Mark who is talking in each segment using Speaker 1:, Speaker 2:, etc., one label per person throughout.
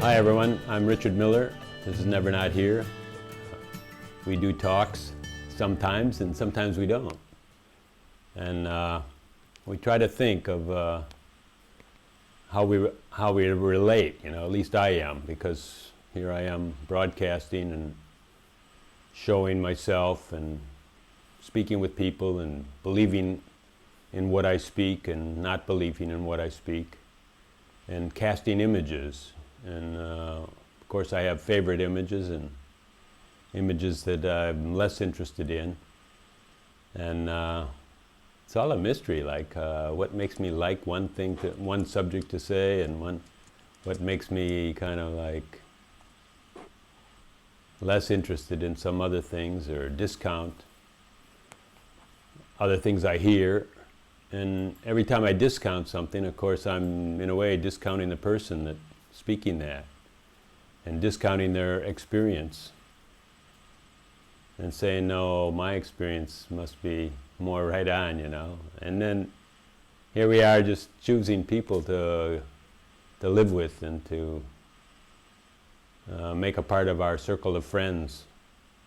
Speaker 1: Hi everyone, I'm Richard Miller. This is Never Not Here. We do talks sometimes and sometimes we don't. And we try to think of how we relate, at least I am, because here I am broadcasting and showing myself and speaking with people and believing in what I speak and not believing in what I speak and casting images. And of course I have favorite images and images that I'm less interested in. And it's all a mystery, like what makes me like one subject to say, and what makes me kind of like less interested in some other things, or discount other things I hear. And every time I discount something, of course I'm in a way discounting the person that's speaking that, and discounting their experience, and saying, no, my experience must be more right on, And then here we are just choosing people to live with and to make a part of our circle of friends.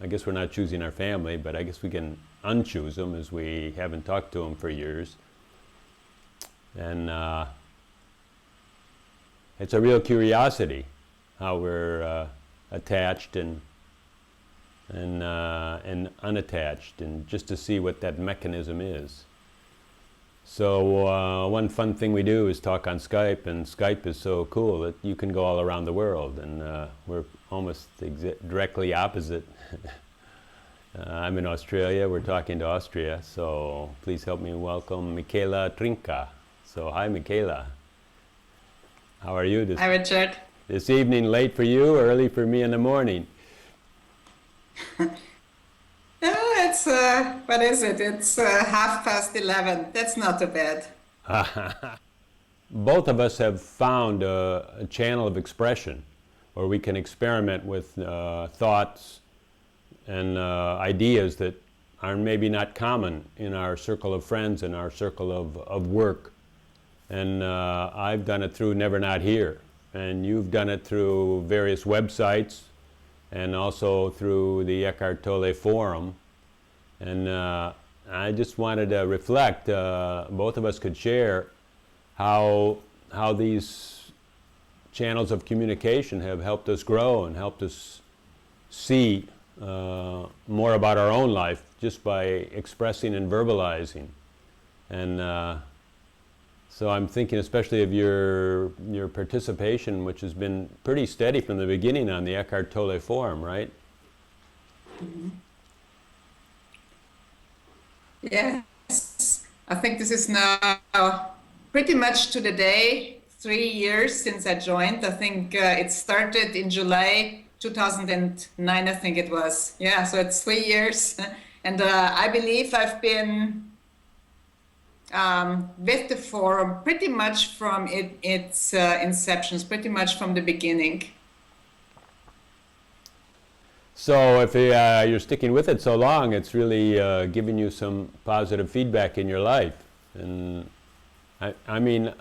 Speaker 1: I guess we're not choosing our family, but I guess we can unchoose them, as we haven't talked to them for years. And it's a real curiosity how we're attached and unattached, and just to see what that mechanism is. So one fun thing we do is talk on Skype, and Skype is so cool that you can go all around the world, and we're almost directly opposite. I'm in Australia, we're talking to Austria, so please help me welcome Michaela Trnka. So hi Michaela. How are you
Speaker 2: Hi Richard.
Speaker 1: This evening? Late for you or early for me in the morning?
Speaker 2: It's, what is it? It's 11:30. That's not too bad.
Speaker 1: Both of us have found a channel of expression where we can experiment with thoughts and ideas that are maybe not common in our circle of friends and our circle of work. And I've done it through Never Not Here, and you've done it through various websites and also through the Eckhart Tolle forum. And I just wanted to reflect, both of us could share how these channels of communication have helped us grow and helped us see more about our own life just by expressing and verbalizing. And so I'm thinking especially of your participation, which has been pretty steady from the beginning on the Eckhart Tolle forum, right?
Speaker 2: Mm-hmm. Yes, I think this is now pretty much to the day 3 years since I joined. I think it started in July 2009, I think it was. Yeah, so it's 3 years. And I believe I've been with the forum pretty much from its inceptions, pretty much from the beginning.
Speaker 1: So if you're sticking with it so long, it's really giving you some positive feedback in your life. And I mean,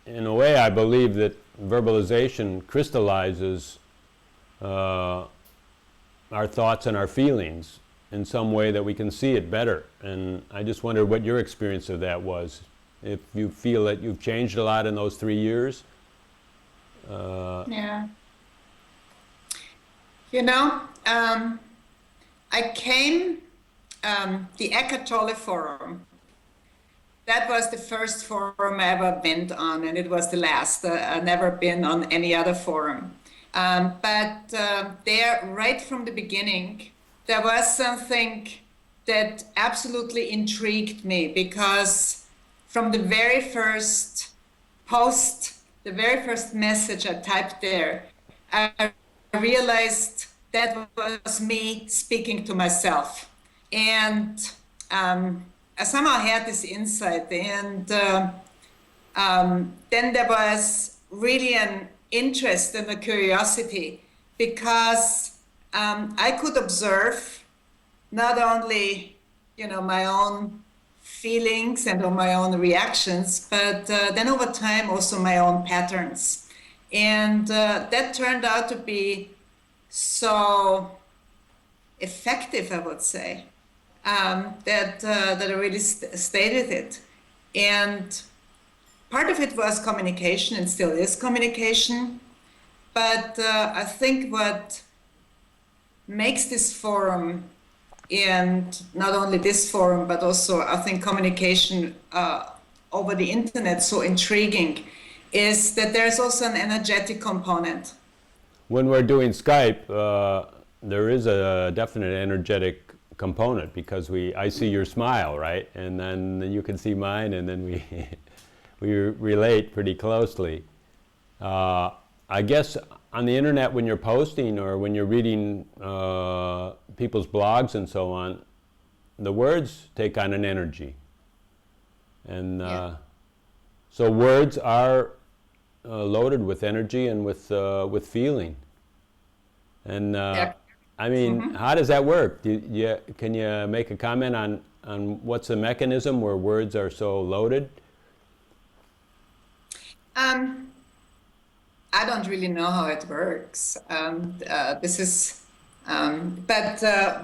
Speaker 1: in a way, I believe that verbalization crystallizes our thoughts and our feelings in some way that we can see it better. And I just wondered what your experience of that was. If you feel that you've changed a lot in those 3 years.
Speaker 2: Yeah. I came, the Eckhart Tolle forum, that was the first forum I ever went on, and it was the last. I've never been on any other forum. But there, right from the beginning, there was something that absolutely intrigued me, because from the very first post, the very first message I typed there, I realized that was me speaking to myself. And I somehow had this insight. And then there was really an interest and a curiosity, because I could observe not only, my own feelings and my own reactions, but then over time also my own patterns. And that turned out to be so effective, I would say, that I really stayed with it. And part of it was communication, and still is communication. But I think what makes this forum, and not only this forum, but also I think communication over the internet so intriguing, is that there's also an energetic component.
Speaker 1: When we're doing Skype, there is a definite energetic component because I see your smile, right? And then you can see mine, and then we we relate pretty closely. I guess on the internet, when you're posting or when you're reading people's blogs and so on, the words take on an energy. And so words are loaded with energy and with feeling. And I mean, how does that work? Can you make a comment on what's the mechanism where words are so loaded?
Speaker 2: I don't really know how it works. But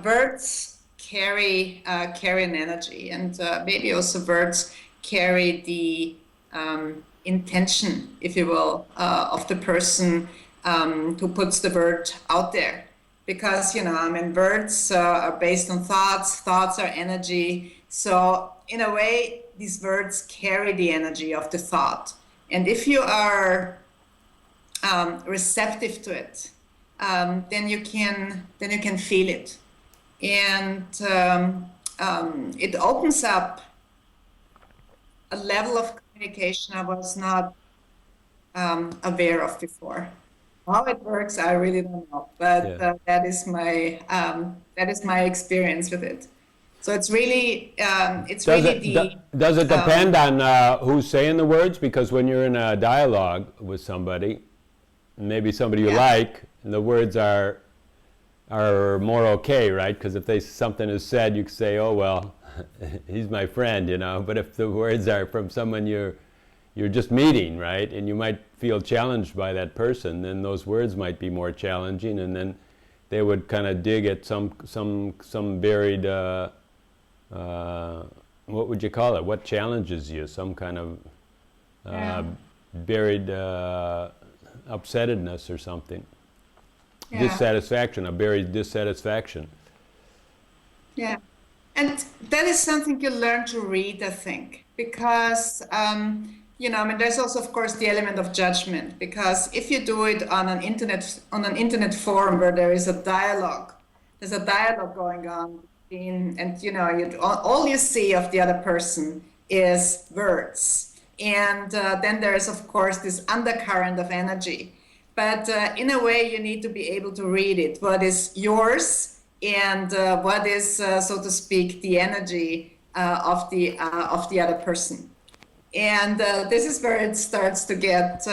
Speaker 2: words carry an energy, and maybe also words carry the intention, if you will, of the person who puts the word out there. Because, I mean, words are based on thoughts, thoughts are energy. So in a way, these words carry the energy of the thought. And if you are receptive to it, then you can feel it, and it opens up a level of communication I was not aware of before. How it works, I really don't know, but that is my experience with it. So it's really
Speaker 1: does it depend on who's saying the words? Because when you're in a dialogue with somebody, maybe somebody you like, and the words are more okay, right? Because if something is said, you can say, "Oh well, he's my friend," But if the words are from someone you're just meeting, right, and you might feel challenged by that person, then those words might be more challenging, and then they would kind of dig at some buried. What would you call it? What challenges you? Some kind of buried upsettedness or something. Dissatisfaction, a buried dissatisfaction.
Speaker 2: Yeah, and that is something you learn to read, I think, because I mean, there's also, of course, the element of judgment. Because if you do it on an internet forum where there is there's a dialogue going on, and all you see of the other person is words, and then there is, of course, this undercurrent of energy. But in a way, you need to be able to read it. What is yours, and what is, so to speak, the energy of the other person. And this is where it starts to get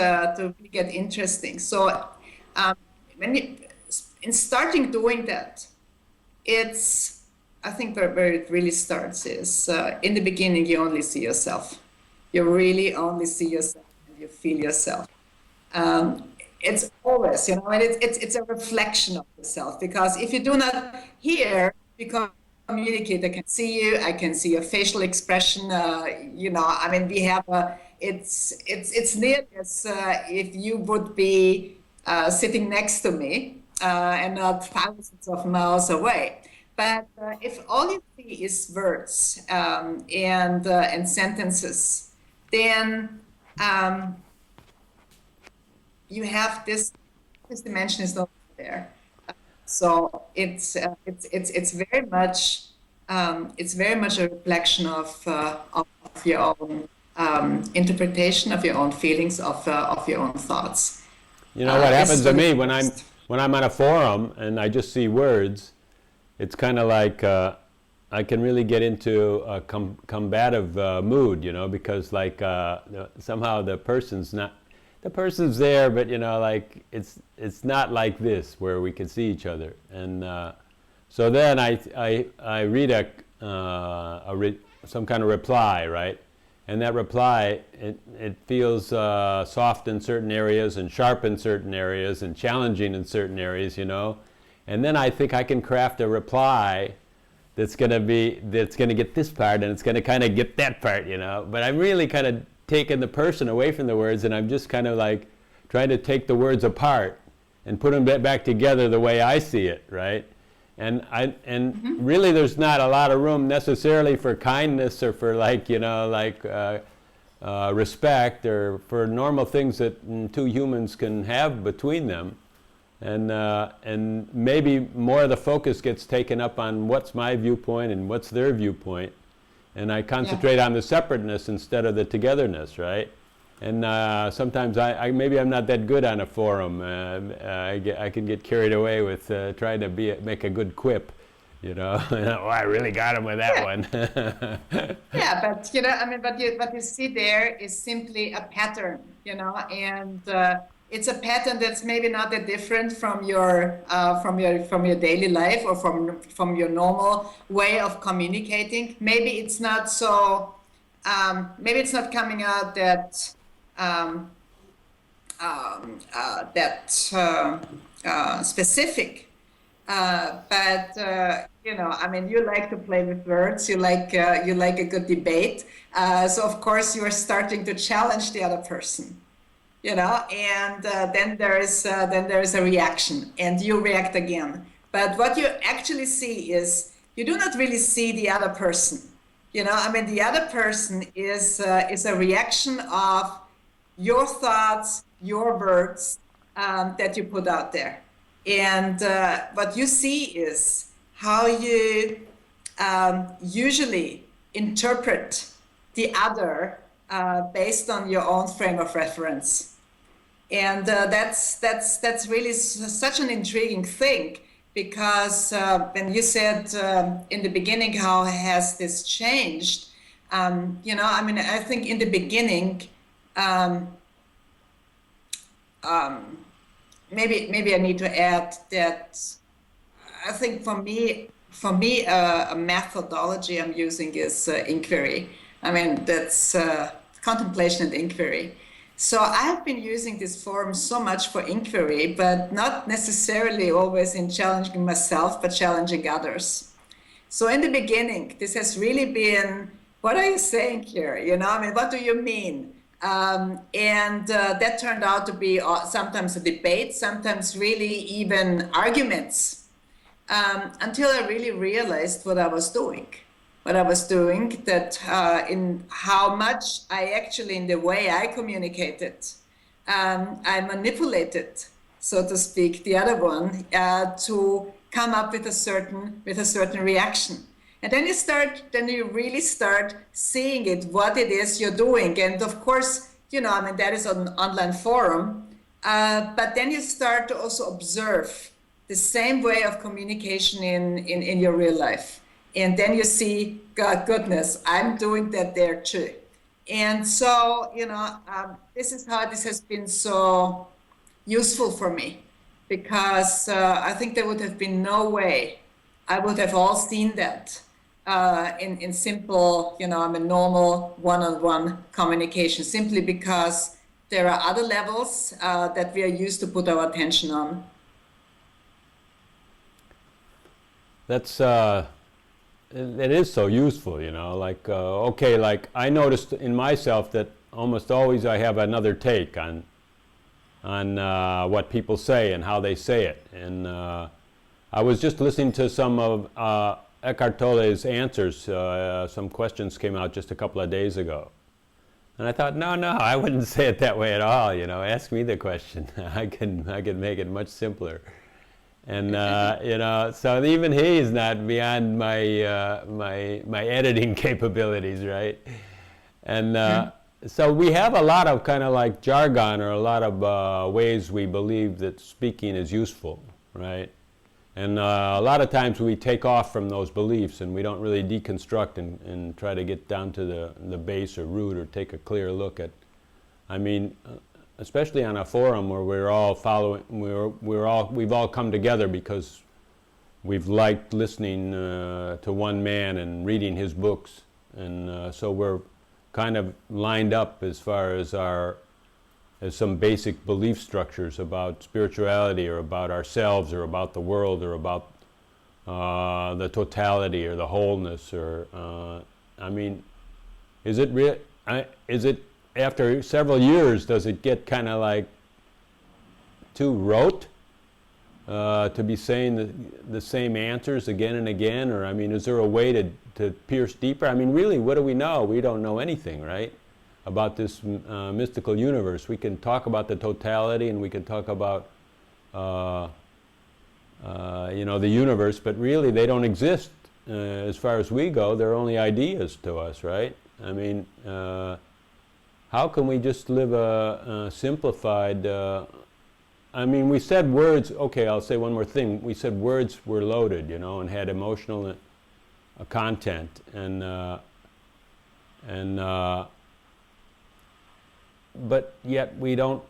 Speaker 2: interesting. So in starting doing that, I think where it really starts is in the beginning, you only see yourself. You really only see yourself, and you feel yourself. It's always, and it's a reflection of yourself. Because if you do not hear, you communicate. I can see you. I can see your facial expression. I mean, we have it's near as if you would be sitting next to me and not thousands of miles away. But if all you see is words and sentences, then you have this dimension is not there. So it's very much a reflection of your own interpretation, of your own feelings, of your own thoughts.
Speaker 1: What happens to me when I'm on a forum and I just see words, it's kind of like I can really get into a combative mood, because like somehow the person's there, but like it's not like this where we can see each other, and so then I read some kind of reply, right, and that reply, it feels soft in certain areas and sharp in certain areas and challenging in certain areas, you know. And then I think I can craft a reply that's going to get this part, and it's going to kind of get that part, you know. But I'm really kind of taking the person away from the words, and I'm just kind of like trying to take the words apart and put them back together the way I see it, right? And really there's not a lot of room necessarily for kindness or for like, you know, like respect or for normal things that two humans can have between them. And maybe more of the focus gets taken up on what's my viewpoint and what's their viewpoint. And I concentrate on the separateness instead of the togetherness, right? And sometimes maybe I'm not that good on a forum. I can get carried away with trying to make a good quip, you know. Oh, I really got him with that one.
Speaker 2: Yeah, but you know, I mean, what you see there is simply a pattern, you know, and it's a pattern that's maybe not that different from your daily life or from your normal way of communicating. Maybe it's not so. Maybe it's not coming out that. Specific, but you know, I mean, you like to play with words. You like a good debate. So of course you are starting to challenge the other person, you know, and then there is a reaction, and you react again. But what you actually see is you do not really see the other person. You know, I mean, the other person is a reaction of your thoughts, your words that you put out there. And what you see is how you usually interpret the other based on your own frame of reference. And that's really such an intriguing thing, because when you said in the beginning, how has this changed? You know, I mean, I think in the beginning, maybe I need to add that I think for me, a methodology I'm using is inquiry. I mean, that's contemplation and inquiry. So I've been using this forum so much for inquiry, but not necessarily always in challenging myself, but challenging others. So in the beginning, this has really been, what are you saying here? You know, I mean, what do you mean? And that turned out to be sometimes a debate, sometimes really even arguments, until I really realized what I was doing. That in how much I actually, in the way I communicated, I manipulated, so to speak, the other one to come up with a certain reaction. And then you really start seeing it, what it is you're doing. And of course, you know, I mean, that is an online forum, but then you start to also observe the same way of communication in your real life. And then you see, God, goodness, I'm doing that there too. And so, you know, this is how this has been so useful for me, because I think there would have been no way I would have all seen that in simple, you know, I mean, normal one-on-one communication, simply because there are other levels that we are used to put our attention on.
Speaker 1: That's it is so useful, you know, like, okay, like I noticed in myself that almost always I have another take on what people say and how they say it. And I was just listening to some of Eckhart Tolle's answers. Some questions came out just a couple of days ago. And I thought, no, I wouldn't say it that way at all, you know, ask me the question. I can make it much simpler. And you know, so even he's not beyond my my editing capabilities, right? And so we have a lot of kind of like jargon, or a lot of ways we believe that speaking is useful, right? And a lot of times we take off from those beliefs, and we don't really deconstruct and try to get down to the base or root, or take a clear look at, I mean, especially on a forum where we're all following, we've all come together because we've liked listening to one man and reading his books, and so we're kind of lined up as far as as some basic belief structures about spirituality or about ourselves or about the world or about the totality or the wholeness, or I mean, is it after several years, does it get kind of like too rote to be saying the same answers again and again? Or I mean, is there a way to pierce deeper? I mean, really, what do we know? We don't know anything, right, about this mystical universe. We can talk about the totality and we can talk about you know, the universe, but really they don't exist as far as we go. They're only ideas to us, right? I mean, how can we just live a simplified, I mean, we said words, okay, I'll say one more thing. We said words were loaded, you know, and had emotional content, but yet we don't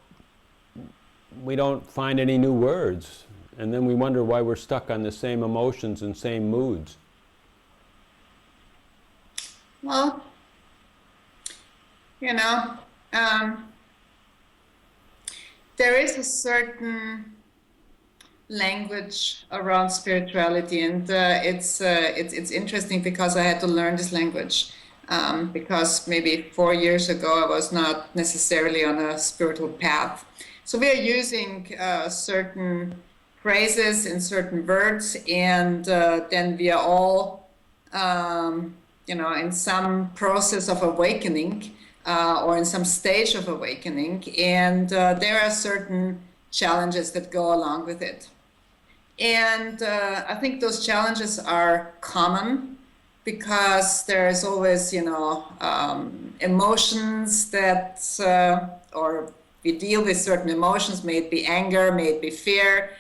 Speaker 1: find any new words. And then we wonder why we're stuck on the same emotions and same moods.
Speaker 2: Well, you know, there is a certain language around spirituality, and it's interesting because I had to learn this language because maybe 4 years ago I was not necessarily on a spiritual path. So we are using certain phrases and certain words, and then we are all, you know, in some process of awakening or in some stage of awakening, and there are certain challenges that go along with it. And I think those challenges are common because there's always, you know, emotions that, or we deal with certain emotions, may it be anger, may it be fear.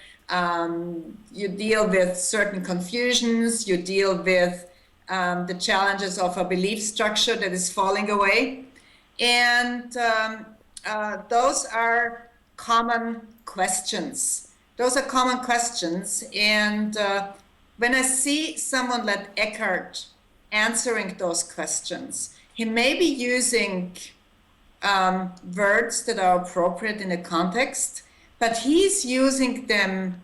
Speaker 2: You deal with certain confusions, you deal with the challenges of a belief structure that is falling away. And those are common questions. Those are common questions. And when I see someone like Eckhart answering those questions, he may be using words that are appropriate in the context, but he's using them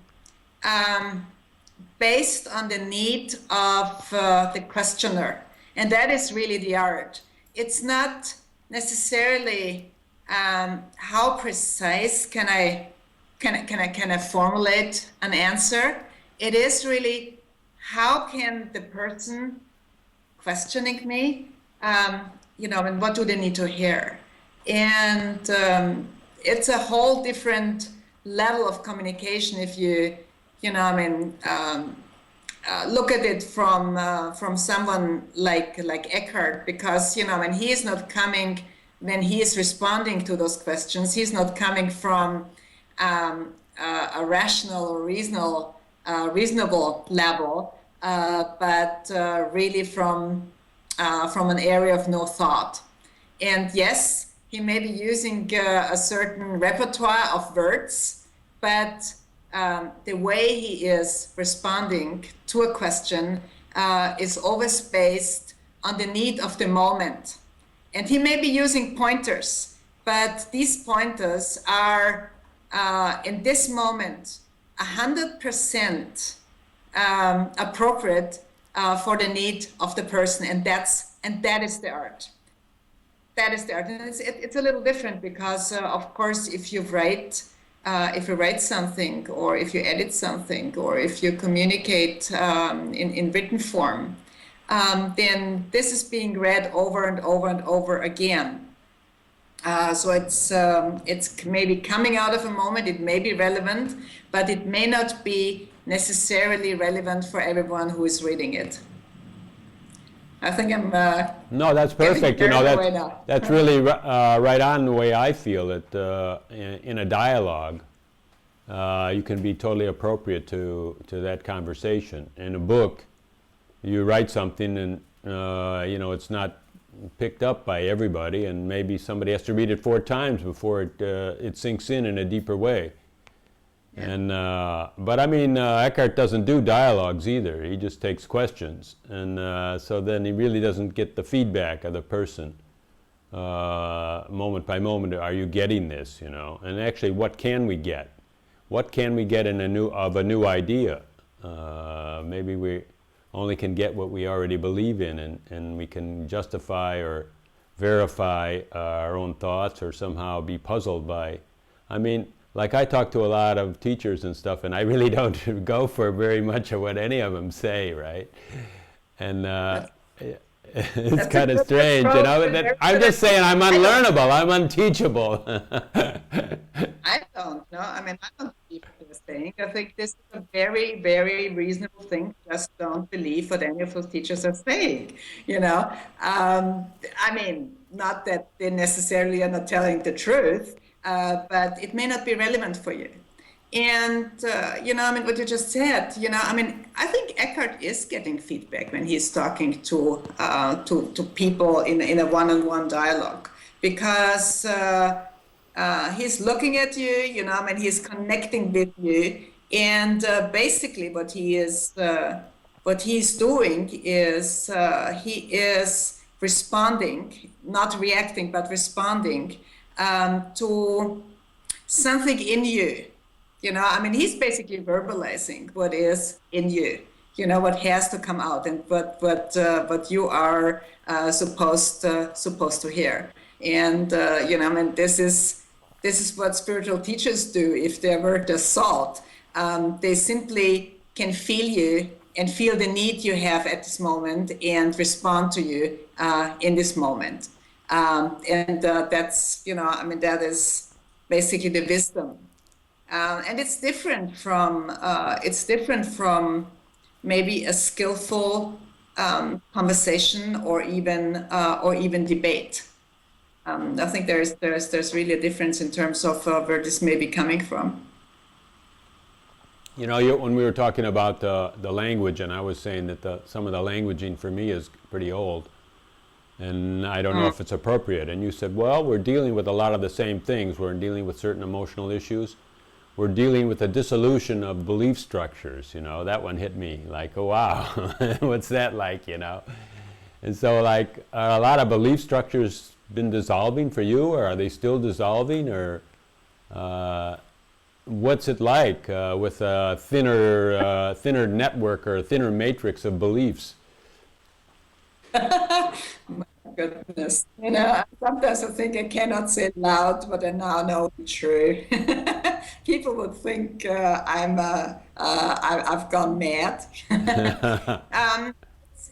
Speaker 2: based on the need of the questioner. And that is really the art. It's not necessarily how precise can I formulate an answer. It is really how can the person questioning me, you know, and what do they need to hear? And it's a whole different level of communication if you know, I mean, look at it from someone like Eckhart, because, you know, when he is not coming, when he is responding to those questions, he's not coming from a rational or reasonable level, but really from an area of no thought. And yes, he may be using a certain repertoire of words, but the way he is responding to a question is always based on the need of the moment. And he may be using pointers, but these pointers are in this moment 100% appropriate for the need of the person, and that is the art. That is the art, and it's a little different because, of course, if you write something, or if you edit something, or if you communicate in written form, then this is being read over and over and over again. So it's maybe coming out of a moment. It may be relevant, but it may not be necessarily relevant for everyone who is reading it. I think I'm.
Speaker 1: No, that's perfect. You know, that's really right on the way I feel it. In a dialogue, you can be totally appropriate to that conversation. In a book, you write something, and you know, it's not picked up by everybody, and maybe somebody has to read it 4 times before it sinks in a deeper way. Yeah. And but I mean, Eckhart doesn't do dialogues either. He just takes questions, and so then he really doesn't get the feedback of the person. moment by moment, are you getting this, you know? And actually, what can we get? What can we get in a new idea? Maybe we only can get what we already believe in, and we can justify or verify our own thoughts or somehow be puzzled by. I mean, like I talk to a lot of teachers and stuff, and I really don't go for very much of what any of them say, right? And it's kind of strange, you know. I'm just saying I'm unlearnable, I'm unteachable.
Speaker 2: I don't know. I mean, I don't believe what you're saying. I think this is a very, very reasonable thing. Just don't believe what any of those teachers are saying, you know. I mean, not that they necessarily are not telling the truth, but it may not be relevant for you. And, you know, I mean, what you just said, you know, I mean, I think Eckhart is getting feedback when he's talking to people in a one-on-one dialogue, because he's looking at you, you know, I mean, he's connecting with you. And basically what he's doing is he is responding, not reacting, but responding to something in you. You know, I mean, he's basically verbalizing what is in you, you know, what has to come out and what you are supposed to hear. And, you know, I mean, this is what spiritual teachers do if they're worth their salt. They simply can feel you and feel the need you have at this moment and respond to you in this moment. And that's, you know, I mean, that is basically the wisdom. And it's different from maybe a skillful conversation or even debate. I think there's really a difference in terms of where this may be coming from.
Speaker 1: You know, when we were talking about the language, and I was saying that some of the languaging for me is pretty old, and I don't know if it's appropriate. And you said, well, we're dealing with a lot of the same things. We're dealing with certain emotional issues. We're dealing with the dissolution of belief structures, you know. That one hit me like, oh, wow, what's that like, you know? And so, like, are a lot of belief structures been dissolving for you, or are they still dissolving, or what's it like with a thinner network or a thinner matrix of beliefs?
Speaker 2: My goodness, you know, sometimes I think I cannot say it loud, but I now know it's true. People would think I've gone mad.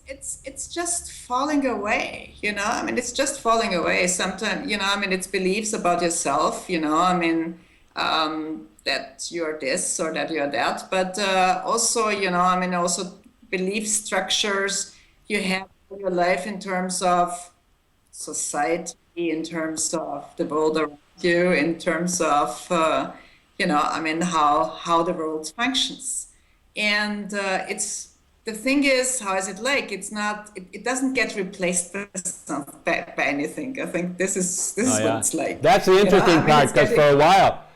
Speaker 2: It's just falling away, you know. I mean, it's just falling away. Sometimes, you know, I mean, it's beliefs about yourself, you know. I mean, that you're this or that you're that, but also, you know, I mean, also belief structures you have in your life in terms of society, in terms of the world around you, in terms of you know, I mean, how the world functions. And the thing is, how is it like? It's not. It doesn't get replaced by anything. I think this is what it's like.
Speaker 1: That's the interesting part, because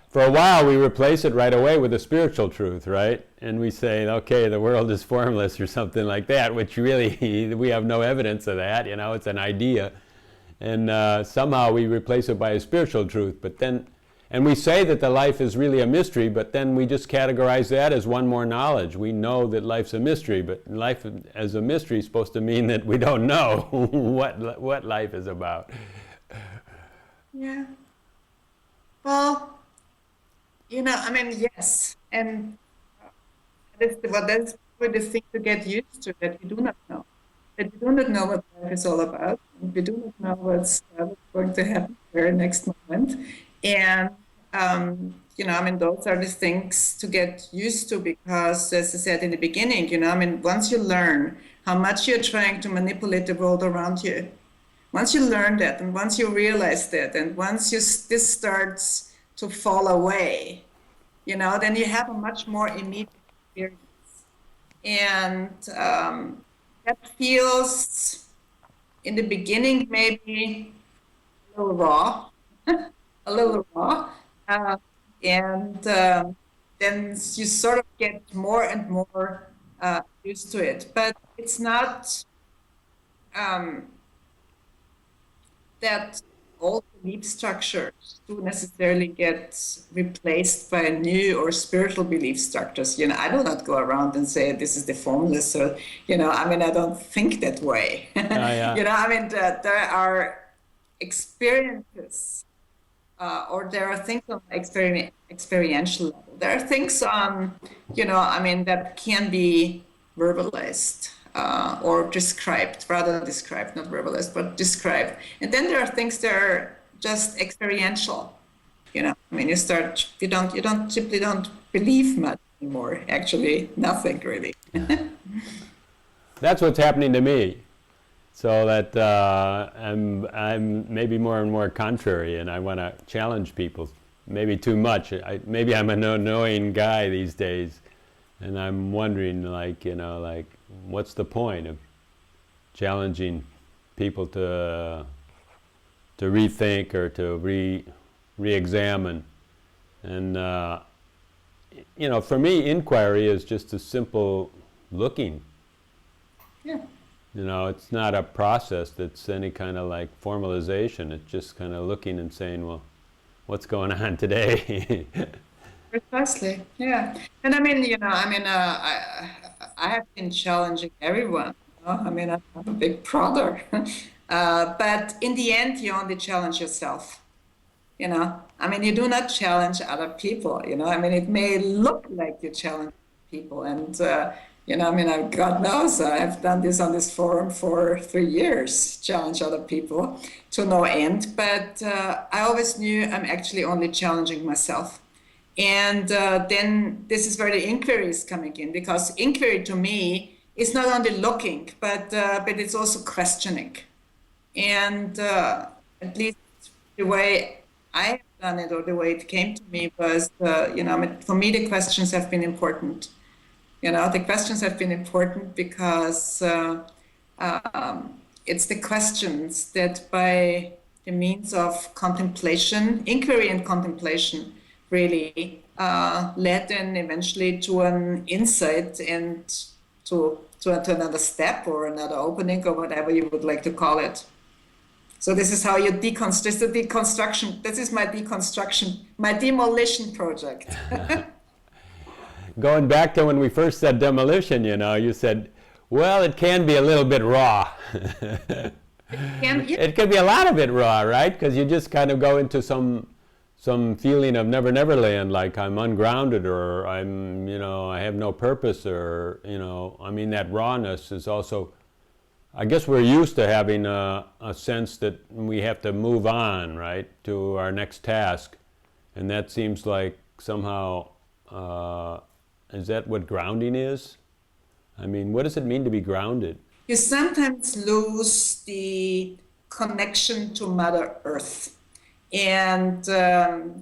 Speaker 1: for a while we replace it right away with a spiritual truth, right? And we say, okay, the world is formless or something like that, which really we have no evidence of that. You know, it's an idea, and somehow we replace it by a spiritual truth. But then. And we say that the life is really a mystery, but then we just categorize that as one more knowledge. We know that life's a mystery, but life as a mystery is supposed to mean that we don't know what life is about.
Speaker 2: Yeah. Well, you know, I mean, yes, and that's probably the thing to get used to, that you do not know. That you do not know what life is all about. And we do not know what's going to happen very next moment. And, you know, I mean, those are the things to get used to, because, as I said in the beginning, you know, I mean, once you learn how much you're trying to manipulate the world around you, once you learn that, and once you realize that, and once this starts to fall away, you know, then you have a much more immediate experience. And that feels, in the beginning, maybe a little raw. A little raw, and then you sort of get more and more used to it. But it's not that old belief structures do necessarily get replaced by new or spiritual belief structures. I do not go around and say this is the formless. So, I don't think that way.
Speaker 1: Yeah.
Speaker 2: There are experiences, or there are things on experiential level. There are things on, that can be verbalized, or described, rather described, not verbalized, but described. And then there are things that are just experiential. You simply don't believe much anymore. Actually, nothing really.
Speaker 1: That's what's happening to me. So that I'm maybe more and more contrary, and I want to challenge people. Maybe too much. Maybe I'm an annoying guy these days, and I'm wondering, like, what's the point of challenging people to rethink or to re-examine? And for me, inquiry is just a simple looking.
Speaker 2: Yeah.
Speaker 1: It's not a process that's any kind of like formalization. It's just kind of looking and saying, well, what's going on today?
Speaker 2: Precisely. Yeah. And I have been challenging everyone. I'm a big brother. But in the end, you only challenge yourself. You do not challenge other people. It may look like you challenge people, and God knows I've done this on this forum for 3 years, challenge other people to no end. But I always knew I'm actually only challenging myself. And then this is where the inquiry is coming in, because inquiry to me is not only looking, but it's also questioning. And at least the way I have done it, or the way it came to me, was, for me, the questions have been important. The questions have been important because it's the questions that, by the means of contemplation, inquiry and contemplation, really led then eventually to an insight and to another step or another opening, or whatever you would like to call it. So this is how you deconstruction. This is my deconstruction, my demolition project.
Speaker 1: Going back to when we first said demolition, you said, well, it can be a little bit raw. It can be a lot of it raw, right? Because you just kind of go into some feeling of Never Land, like I'm ungrounded, or I'm, I have no purpose, or, that rawness is also, I guess we're used to having a sense that we have to move on, right, to our next task. And that seems like somehow, is that what grounding is? What does it mean to be grounded?
Speaker 2: You sometimes lose the connection to Mother Earth. And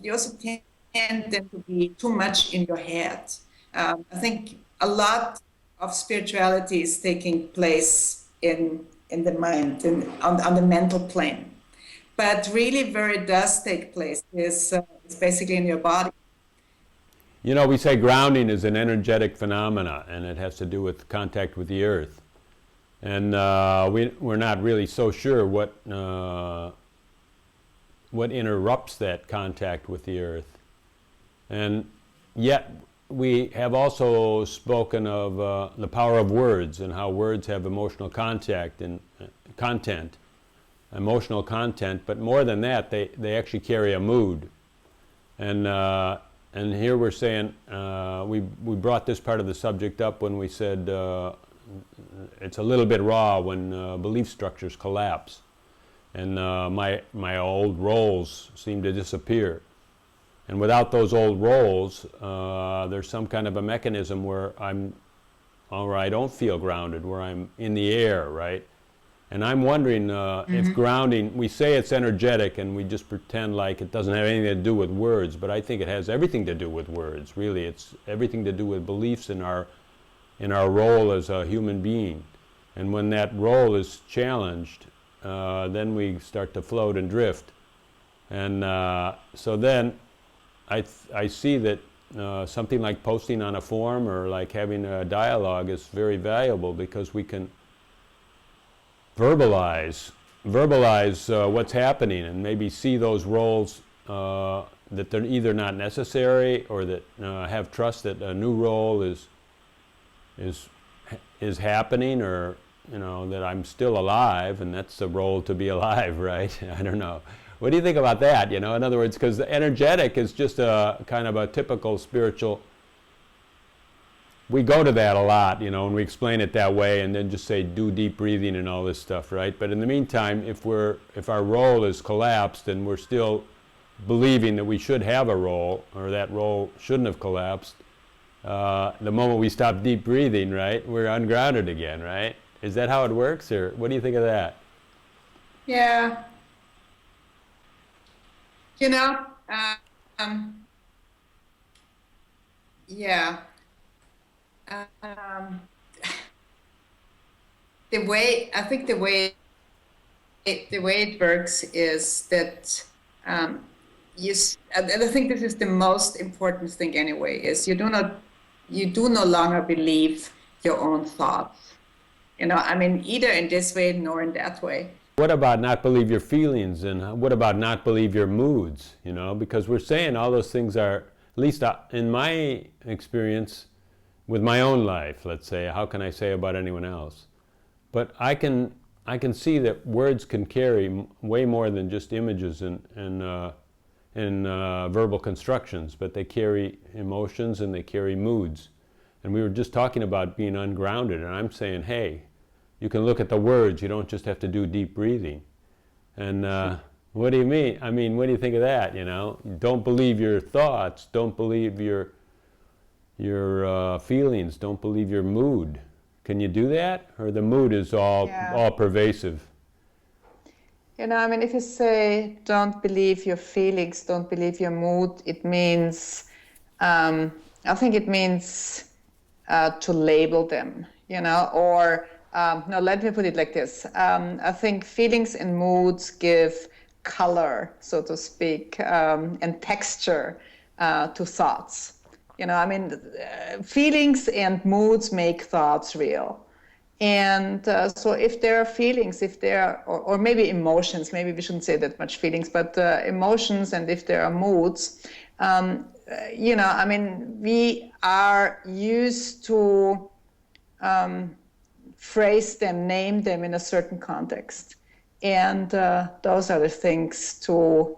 Speaker 2: you also tend then to be too much in your head. I think a lot of spirituality is taking place in the mind, on the mental plane. But really where it does take place is basically in your body.
Speaker 1: We say grounding is an energetic phenomena, and it has to do with contact with the earth. And we're not really so sure what interrupts that contact with the earth. And yet we have also spoken of the power of words, and how words have emotional contact and emotional content, but more than that, they actually carry a mood. And here we're saying, we brought this part of the subject up when we said it's a little bit raw when belief structures collapse, and my old roles seem to disappear. And without those old roles, there's some kind of a mechanism where I don't feel grounded, where I'm in the air, right? And I'm wondering if grounding, we say it's energetic and we just pretend like it doesn't have anything to do with words, but I think it has everything to do with words, really. It's everything to do with beliefs in our role as a human being. And when that role is challenged, then we start to float and drift. And so then I see that something like posting on a forum or like having a dialogue is very valuable, because we can verbalize verbalize what's happening and maybe see those roles that they're either not necessary or that have trust that a new role is happening, or that I'm still alive, and that's the role to be alive, right? I don't know. What do you think about that? In other words, because the energetic is just a kind of a typical spiritual. We go to that a lot, and we explain it that way, and then just say do deep breathing and all this stuff, right? But in the meantime, if our role is collapsed and we're still believing that we should have a role, or that role shouldn't have collapsed, the moment we stop deep breathing, right, we're ungrounded again, right? Is that how it works, or what do you think of that?
Speaker 2: Yeah. Um, yeah. Um, I think the way it works is that and I think this is the most important thing anyway, is you do no longer believe your own thoughts. Either in this way nor in that way.
Speaker 1: What about not believe your feelings, and what about not believe your moods? Because we're saying all those things are, at least in my experience, with my own life, let's say, how can I say about anyone else? But I can see that words can carry way more than just images and verbal constructions, but they carry emotions and they carry moods. And we were just talking about being ungrounded, and I'm saying, hey, you can look at the words, you don't just have to do deep breathing. And what do you mean? What do you think of that, Don't believe your thoughts, don't believe your feelings, don't believe your mood. Can you do that? Or the mood is all pervasive?
Speaker 3: If you say don't believe your feelings, don't believe your mood, it means, I think it means to label them, or no, let me put it like this. I think feelings and moods give color, so to speak, and texture to thoughts. Feelings and moods make thoughts real. And so if there are feelings, or maybe emotions, maybe we shouldn't say that much feelings, but emotions, and if there are moods, we are used to phrase them, name them in a certain context. And those are the things to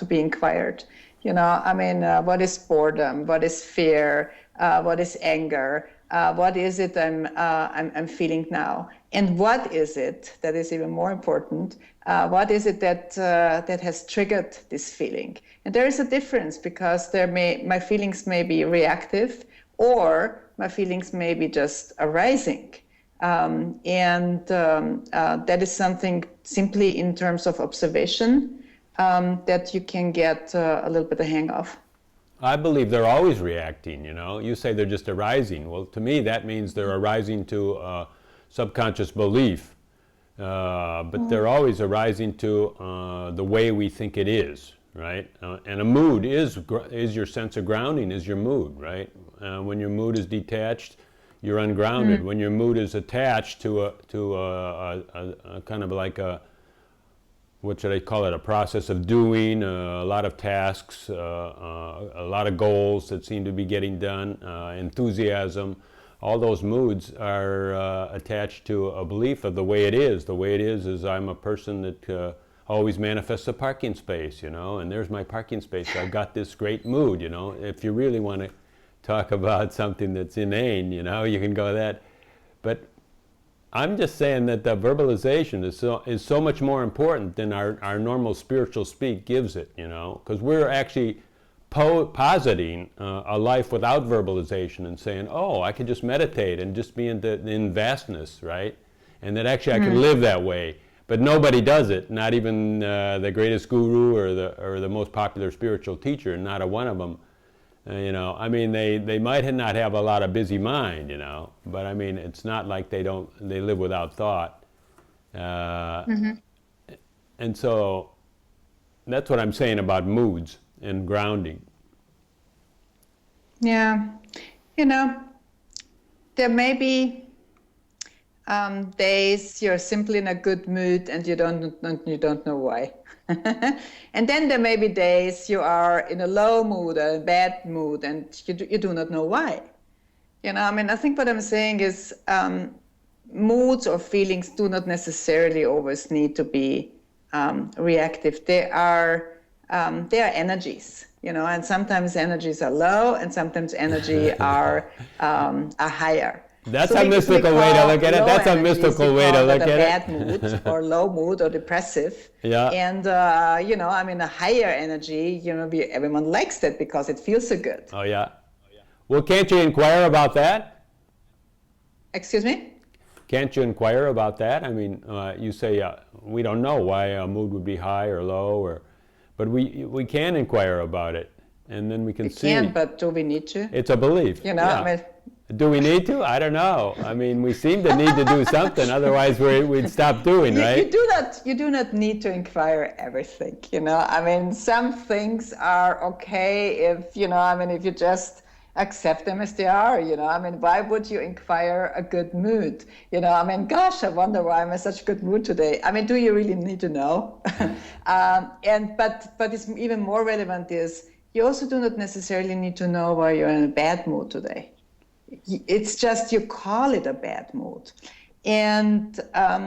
Speaker 3: be inquired. What is boredom? What is fear? What is anger? What is it I'm feeling now? And what is it that is even more important? What is it that has triggered this feeling? And there is a difference, because my feelings may be reactive, or my feelings may be just arising. That is something simply in terms of observation that you can get a little bit of hang of.
Speaker 1: I believe they're always reacting, You say they're just arising. Well, to me, that means they're arising to subconscious belief. But they're always arising to the way we think it is, right? And a mood is your sense of grounding, is your mood, right? When your mood is detached, you're ungrounded. When your mood is attached to a kind of like what should I call it, a process of doing, a lot of tasks, a lot of goals that seem to be getting done, enthusiasm, all those moods are attached to a belief of the way it is. The way it is I'm a person that always manifests a parking space, and there's my parking space. I've got this great mood, If you really want to talk about something that's inane, you can go that. But I'm just saying that the verbalization is so much more important than our normal spiritual speak gives it, because we're actually positing a life without verbalization and saying, oh, I can just meditate and just be in vastness, right? And that actually I can live that way. But nobody does it, not even the greatest guru or the most popular spiritual teacher, not a one of them. They might not have a lot of busy mind, but it's not like they live without thought. And so that's what I'm saying about moods and grounding.
Speaker 3: Yeah. There may be days you're simply in a good mood and you don't know why. And then there may be days you are in a low mood or a bad mood and you do not know why. I mean, I think what I'm saying is moods or feelings do not necessarily always need to be reactive. They are energies, and sometimes energies are low and sometimes energy are higher.
Speaker 1: That's a mystical way to look at it. That's a mystical way to look at it.
Speaker 3: Bad mood or low mood or depressive.
Speaker 1: Yeah.
Speaker 3: And, I mean, a higher energy, everyone likes that because it feels so good.
Speaker 1: Oh, yeah. Well, can't you inquire about that?
Speaker 3: Excuse me?
Speaker 1: Can't you inquire about that? I mean, you say we don't know why a mood would be high or low, but we can inquire about it, and then we can see.
Speaker 3: We can, but do we need to?
Speaker 1: It's a belief.
Speaker 3: I mean,
Speaker 1: do we need to? I don't know. I mean, we seem to need to do something, otherwise we'd stop doing, right?
Speaker 3: You do not need to inquire everything, I mean, some things are okay if, if you just accept them as they are, I mean, why would you inquire a good mood? I mean, gosh, I wonder why I'm in such a good mood today. I mean, do you really need to know? But it's even more relevant is you also do not necessarily need to know why you're in a bad mood today. It's just you call it a bad mood. And, I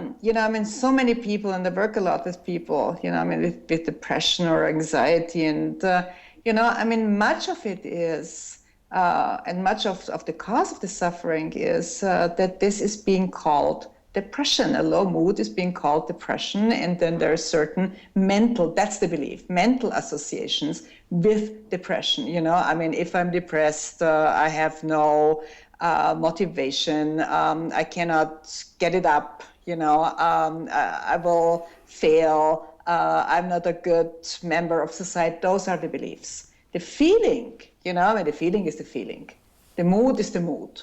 Speaker 3: mean, so many people, and I work a lot with people, I mean, with depression or anxiety. And, I mean, much of it is, and much of the cause of the suffering is that this is being called depression. A low mood is being called depression. And then there are certain that's the belief, mental associations with depression. I mean, if I'm depressed, I have no motivation, I cannot get it up, I will fail, I'm not a good member of society. Those are the beliefs. The feeling, I mean, the feeling is the feeling. The mood is the mood.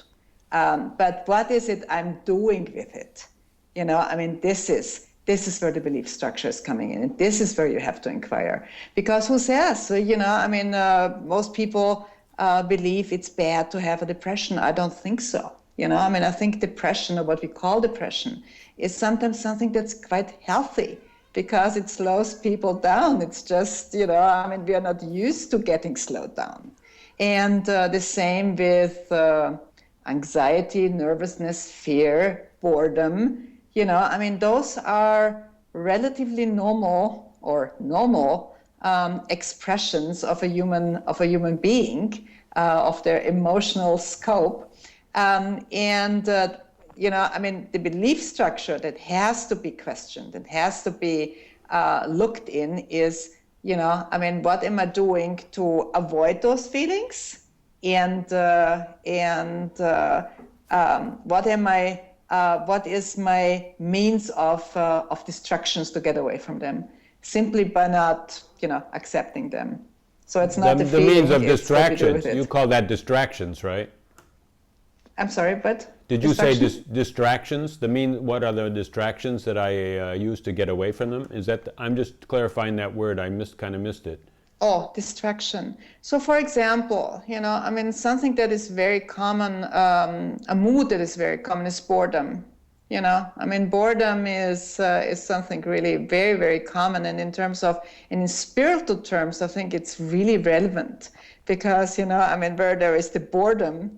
Speaker 3: But what is it I'm doing with it? I mean, this is where the belief structure is coming in. And this is where you have to inquire. Because who says? I mean, most people believe it's bad to have a depression. I don't think so. I mean, I think depression, or what we call depression, is sometimes something that's quite healthy because it slows people down. It's just, I mean, we are not used to getting slowed down. And the same with anxiety, nervousness, fear, boredom. I mean, those are relatively normal expressions of a human being, of their emotional scope. I mean, the belief structure that has to be questioned, that has to be looked in is, I mean, what am I doing to avoid those feelings? And what is my means of distractions to get away from them? Simply by not, accepting them. So it's not the
Speaker 1: means of distractions. You call that distractions, right?
Speaker 3: I'm sorry, but
Speaker 1: did you say distractions? What are the distractions that I use to get away from them? Is that I'm just clarifying that word. I kind of missed it.
Speaker 3: Oh, distraction. So, for example, I mean, something that is very common, a mood that is very common is boredom. I mean, boredom is something really very, very common. And in spiritual terms, I think it's really relevant because, I mean, where there is the boredom,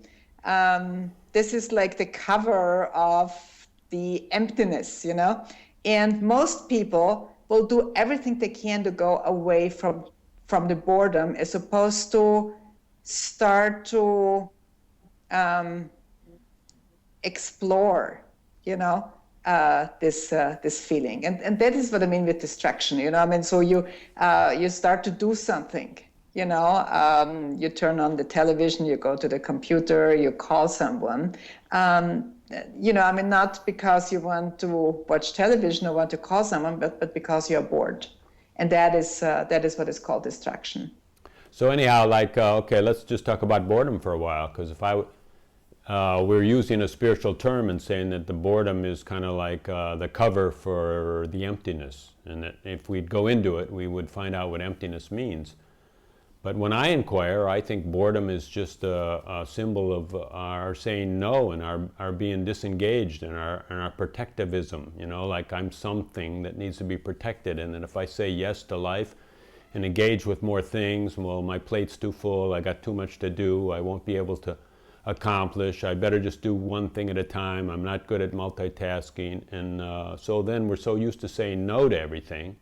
Speaker 3: this is like the cover of the emptiness, and most people will do everything they can to go away from the boredom as opposed to start to explore, this feeling. And that is what I mean with distraction, I mean, so you start to do something, you turn on the television, you go to the computer, you call someone, I mean, not because you want to watch television or want to call someone, but because you're bored. And that is what is called distraction.
Speaker 1: So anyhow, okay, let's just talk about boredom for a while, because if we're using a spiritual term and saying that the boredom is kind of like the cover for the emptiness, and that if we'd go into it, we would find out what emptiness means. But when I inquire, I think boredom is just a symbol of our saying no and our being disengaged and our protectivism, you know, like I'm something that needs to be protected. And then if I say yes to life and engage with more things, well, my plate's too full, I got too much to do, I won't be able to accomplish, I better just do one thing at a time, I'm not good at multitasking. And so then we're so used to saying no to everything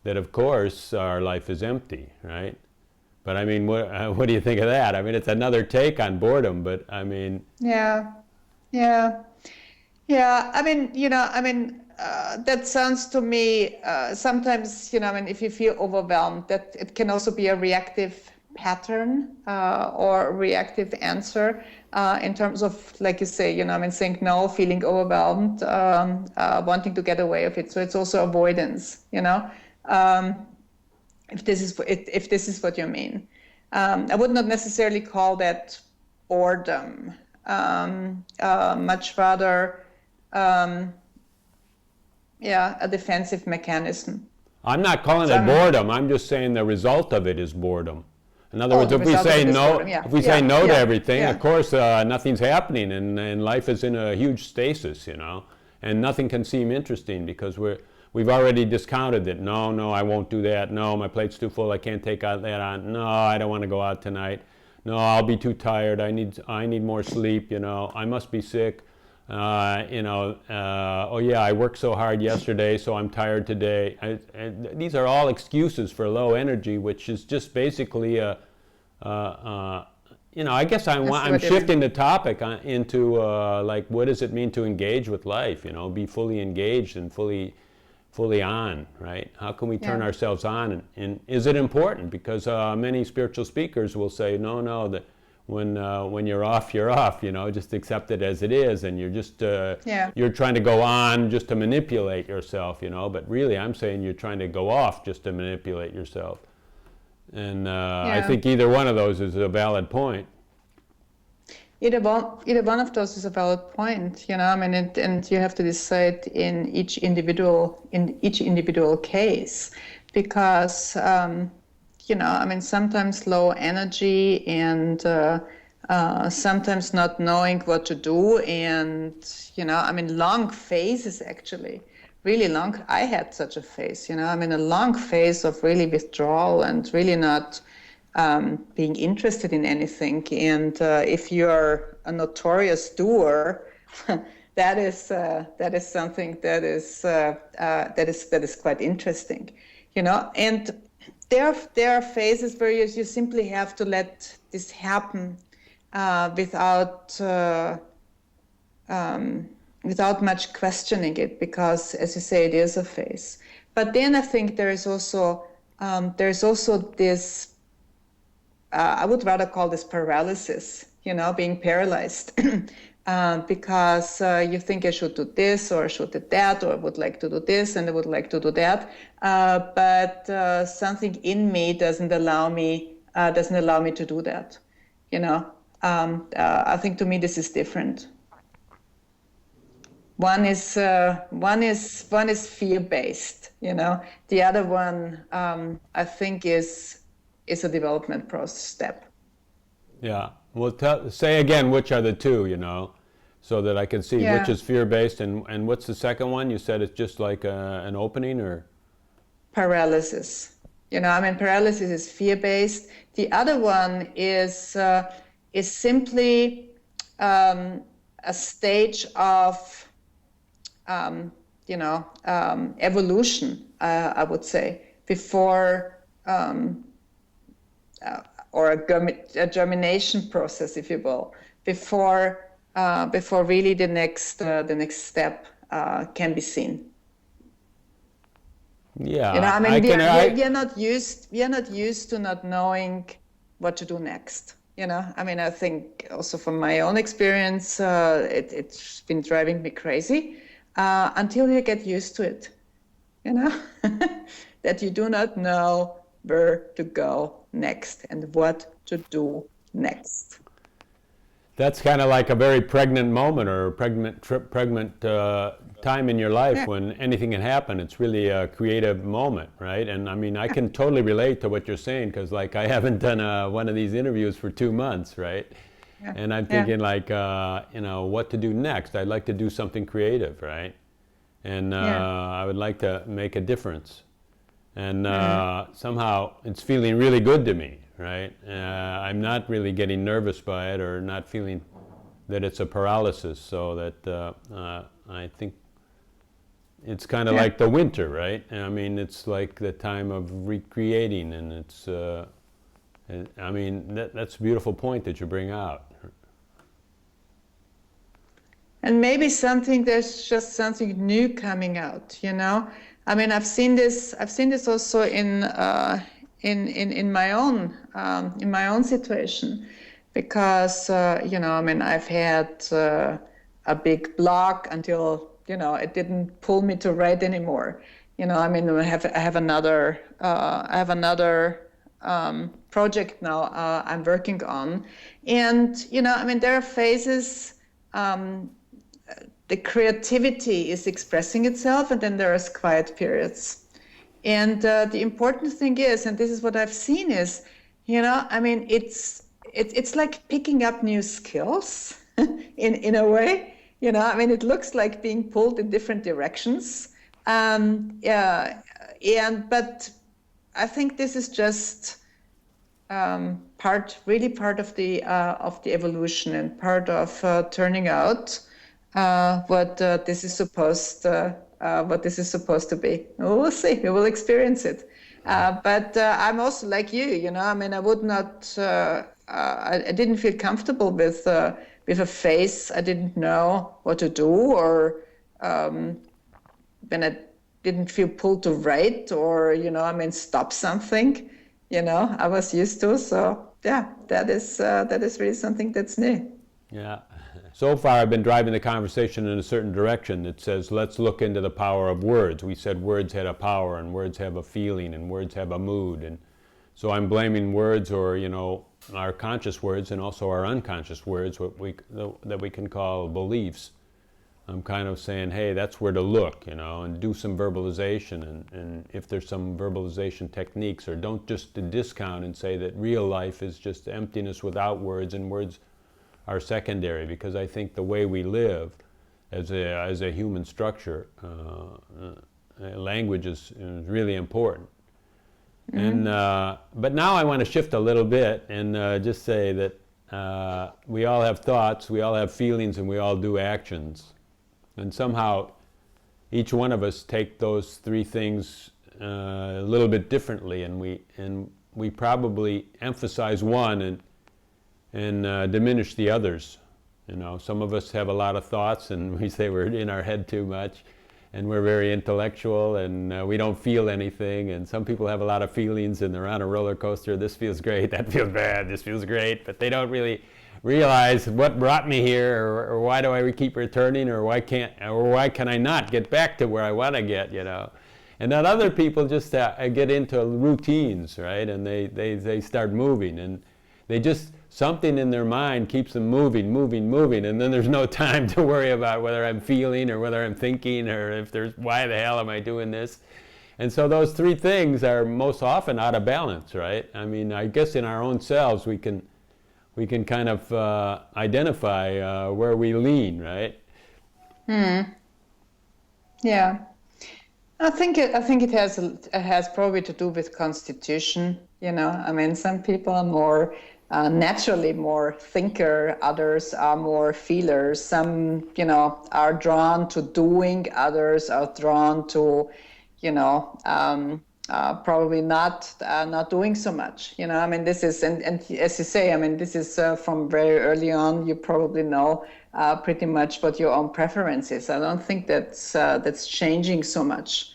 Speaker 1: that of course our life is empty, right? But I mean, what do you think of that? I mean, it's another take on boredom, but I mean...
Speaker 3: Yeah, yeah, yeah. That sounds to me, sometimes, if you feel overwhelmed, that it can also be a reactive pattern or a reactive answer in terms of, like you say, saying no, feeling overwhelmed, wanting to get away of it. So it's also avoidance, if this is what you mean. I would not necessarily call that boredom, much rather, a defensive mechanism.
Speaker 1: I'm not calling it boredom, I'm just saying the result of it is boredom. In other words, if we say no, to everything, of course nothing's happening, and life is in a huge stasis, and nothing can seem interesting because we've already discounted it. No, I won't do that. No, my plate's too full. I can't take that on. No, I don't want to go out tonight. No, I'll be too tired. I need more sleep. I must be sick. Oh yeah, I worked so hard yesterday, so I'm tired today. These are all excuses for low energy, which is just basically I guess I'm shifting the topic into like, what does it mean to engage with life? Be fully engaged and fully on, right? How can we turn ourselves on? And is it important? Because many spiritual speakers will say, no, that when you're off, just accept it as it is, and you're just you're trying to go on just to manipulate yourself, but really I'm saying you're trying to go off just to manipulate yourself. And I think either one of those is a valid point.
Speaker 3: Either one of those is a valid point, and you have to decide in each individual case, because sometimes low energy and sometimes not knowing what to do, and long phases, actually really long. I had such a phase, a long phase of really withdrawal and really not being interested in anything. And if you're a notorious doer, that is something that is quite interesting, And there are phases where you simply have to let this happen without much questioning it, because, as you say, it is a phase. But then I think there is also this. I would rather call this paralysis, being paralyzed, because you think I should do this or I should do that, or I would like to do this and I would like to do that, but something in me doesn't allow me to do that. I think to me this is different. One is fear-based, The other one, I think, is a development process step.
Speaker 1: Yeah. Well, say again which are the two, so that I can see which is fear-based and what's the second one? You said it's just like an opening, or?
Speaker 3: Paralysis. Paralysis is fear-based. The other one is simply a stage of evolution, I would say, before. Or a germination process, if you will, before really the next step can be seen.
Speaker 1: Yeah,
Speaker 3: we are not used to not knowing what to do next. I think also from my own experience, it's been driving me crazy until you get used to it. That you do not know where to go next and what to do next.
Speaker 1: that's kind of like a very pregnant moment or a pregnant time in your life when anything can happen. It's really a creative moment, right? And I mean, I can totally relate to what you're saying because, like, I haven't done one of these interviews for 2 months, right? And I'm thinking, like, what to do next. I'd like to do something creative, right? And I would like to make a difference. And somehow it's feeling really good to me, right? I'm not really getting nervous by it or not feeling that it's a paralysis. So that I think it's kind of like the winter, right? I mean, it's like the time of recreating, and it's, I mean, that's a beautiful point that you bring out.
Speaker 3: And maybe there's just something new coming out, you know? I mean, I've seen this also in my own situation, because I mean, I've had a big block until it didn't pull me to write anymore. I mean, I have another project now I'm working on, and I mean, there are phases. The creativity is expressing itself, and then there are quiet periods. And the important thing is, and this is what I've seen, is, I mean, it's like picking up new skills in a way. I mean, it looks like being pulled in different directions. But I think this is just part of the evolution and part of turning out what this is supposed to be. We'll see. We will experience it. But I'm also like you. I mean, I would not. I didn't feel comfortable with a face. I didn't know what to do, or when I didn't feel pulled to write, or I mean, stop something. I was used to. So yeah, that is really something that's new.
Speaker 1: Yeah. So far, I've been driving the conversation in a certain direction that says, let's look into the power of words. We said words had a power, and words have a feeling, and words have a mood. And so I'm blaming words, or, our conscious words and also our unconscious words, that we can call beliefs. I'm kind of saying, hey, that's where to look, and do some verbalization. And if there's some verbalization techniques, or don't just discount and say that real life is just emptiness without words, and words are secondary, because I think the way we live as a human structure, language is really important. Mm-hmm. And but now I want to shift a little bit and just say that we all have thoughts, we all have feelings, and we all do actions. And somehow each one of us take those three things a little bit differently, and we probably emphasize one and diminish the others. Some of us have a lot of thoughts, and we say we're in our head too much, and we're very intellectual, and we don't feel anything. And some people have a lot of feelings, and they're on a roller coaster. This feels great, that feels bad, this feels great, but they don't really realize what brought me here, or why do I keep returning, or why can I not get back to where I want to get, And then other people just get into routines, right? And they start moving, and they just, something in their mind keeps them moving, and then there's no time to worry about whether I'm feeling or whether I'm thinking, or why the hell am I doing this? And so those three things are most often out of balance, right? I mean, I guess in our own selves we can kind of identify where we lean, right?
Speaker 3: Yeah, I think it has probably to do with constitution. I mean, some people are more naturally more thinker, others are more feelers. Some, are drawn to doing, others are drawn to, probably not doing so much. I mean, this is, and as you say, I mean, this is from very early on. You probably know pretty much what your own preference is. I don't think that's changing so much.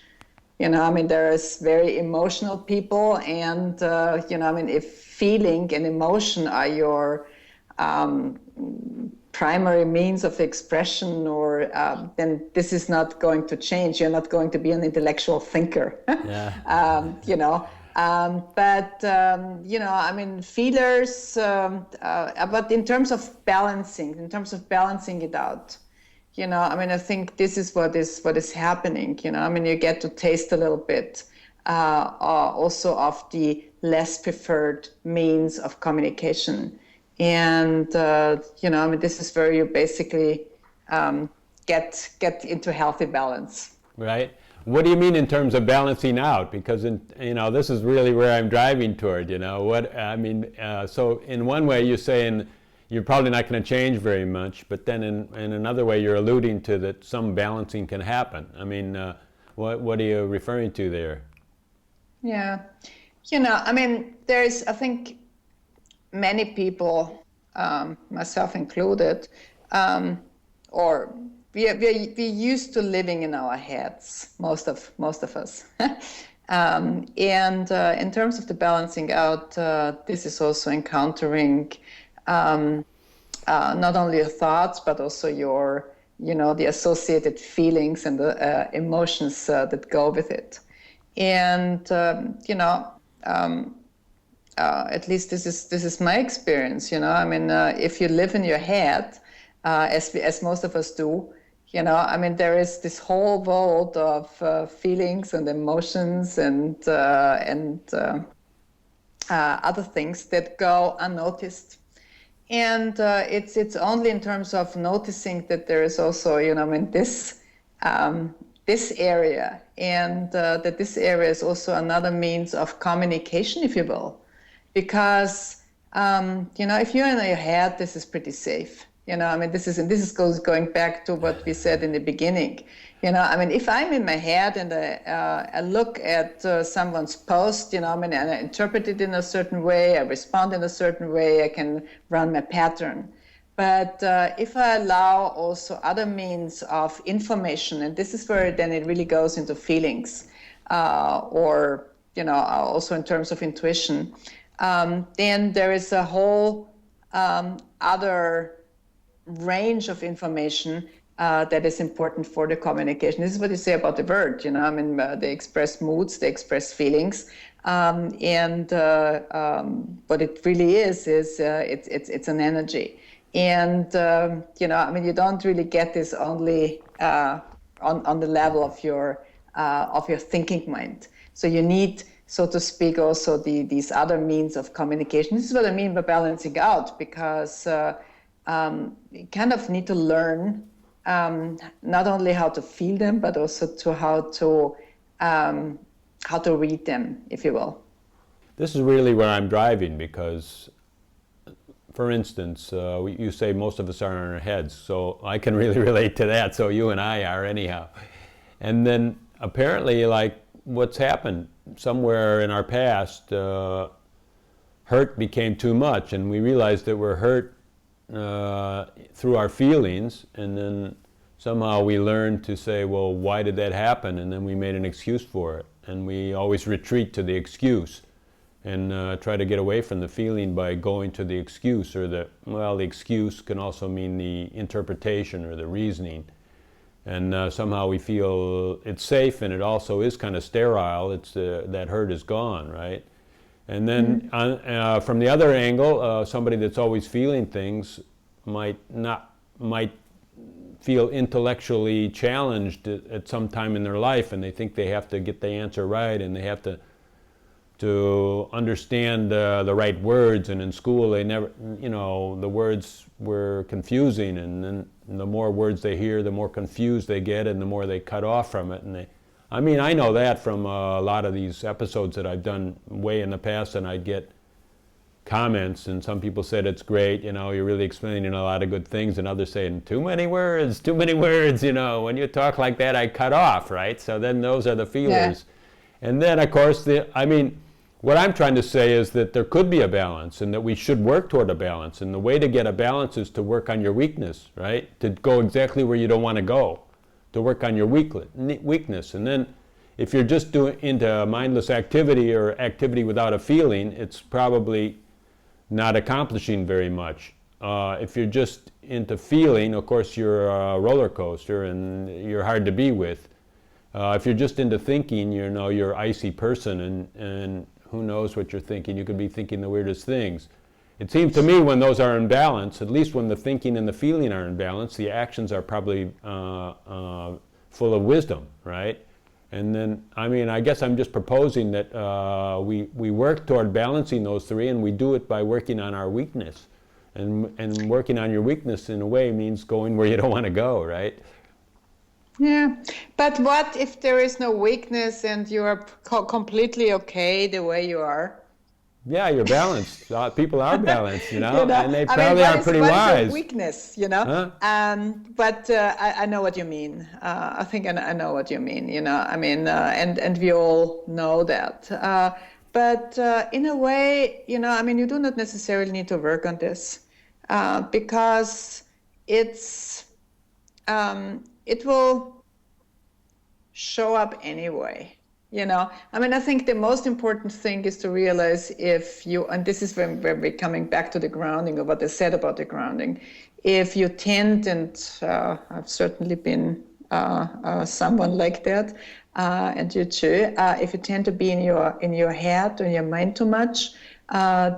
Speaker 3: I mean, there is very emotional people, and I mean, if feeling and emotion are your primary means of expression, or then this is not going to change. You're not going to be an intellectual thinker.
Speaker 1: Yeah.
Speaker 3: You know, I mean, feelers, but in terms of balancing it out, you know, I mean, I think this is what is happening, you know, I mean, you get to taste a little bit also of the less preferred means of communication. And, you know, I mean, this is where you basically get into healthy balance.
Speaker 1: Right. What do you mean in terms of balancing out? Because, you know, this is really where I'm driving toward, you know. So in one way you're saying you're probably not going to change very much, but then in another way you're alluding to that some balancing can happen. I mean, what are you referring to there?
Speaker 3: Yeah. You know, I mean, I think many people, myself included, or we're used to living in our heads, most of us. And in terms of the balancing out, this is also encountering not only your thoughts, but also your, you know, the associated feelings and the emotions that go with it. And you know, at least this is my experience. You know, I mean, if you live in your head, as most of us do, you know, I mean, there is this whole world of feelings and emotions and other things that go unnoticed. And it's only in terms of noticing that there is also, you know, I mean, this area, and that this area is also another means of communication, if you will, because you know, if you're in your head, this is pretty safe. You know, I mean, this is going back to what we said in the beginning. You know, I mean, if I'm in my head and I look at someone's post, you know, I mean, and I interpret it in a certain way, I respond in a certain way, I can run my pattern. But if I allow also other means of information, and this is where then it really goes into feelings, or, you know, also in terms of intuition, then there is a whole other range of information that is important for the communication. This is what you say about the word, you know, I mean, they express moods, they express feelings, and what it really is it's an energy. And, you know, I mean, you don't really get this only on the level of your thinking mind. So you need, so to speak, also these other means of communication. This is what I mean by balancing out, because you kind of need to learn not only how to feel them, but also to how to read them, if you will.
Speaker 1: This is really where I'm driving, because, for instance, you say most of us are in our heads, so I can really relate to that, so you and I are anyhow. And then apparently, like, what's happened somewhere in our past, hurt became too much, and we realized that we're hurt through our feelings, and then somehow we learned to say, well, why did that happen? And then we made an excuse for it, and we always retreat to the excuse and try to get away from the feeling by going to the excuse, or the excuse can also mean the interpretation or the reasoning. And somehow we feel it's safe, and it also is kind of sterile. It's that hurt is gone, right? And then from the other angle, somebody that's always feeling things might feel intellectually challenged at some time in their life, and they think they have to get the answer right, and they have to understand the right words. And in school, they never, you know, the words were confusing, and then the more words they hear, the more confused they get, and the more they cut off from it. And I mean, I know that from a lot of these episodes that I've done way in the past, and I'd get comments, and some people said it's great, you know, you're really explaining a lot of good things, and others saying, too many words, you know, when you talk like that, I cut off, right? So then those are the feelers. Yeah. And then, of course, I mean, what I'm trying to say is that there could be a balance, and that we should work toward a balance, and the way to get a balance is to work on your weakness, right? To go exactly where you don't want to go. To work on your weakness. And then if you're just into mindless activity or activity without a feeling, it's probably not accomplishing very much. If you're just into feeling, of course you're a roller coaster and you're hard to be with. If you're just into thinking, you know, you're an icy person, and who knows what you're thinking. You could be thinking the weirdest things. It seems to me when those are in balance, at least when the thinking and the feeling are in balance, the actions are probably full of wisdom, right? And then, I mean, I guess I'm just proposing that we work toward balancing those three, and we do it by working on our weakness. And working on your weakness in a way means going where you don't want to go, right?
Speaker 3: Yeah, but what if there is no weakness and you are completely okay the way you are?
Speaker 1: Yeah, you're balanced. People are balanced,
Speaker 3: You know,
Speaker 1: and they
Speaker 3: I
Speaker 1: probably
Speaker 3: mean,
Speaker 1: are pretty
Speaker 3: what
Speaker 1: wise.
Speaker 3: is a weakness, you know?
Speaker 1: Huh?
Speaker 3: But I know what you mean. I think I know what you mean, you know? I mean, and we all know that. But in a way, you know, I mean, you do not necessarily need to work on this because it will show up anyway. You know, I mean, I think the most important thing is to realize if you, and this is where we're coming back to the grounding of what I said about the grounding, if you tend, and I've certainly been someone like that, and you too, if you tend to be in your head or in your mind too much,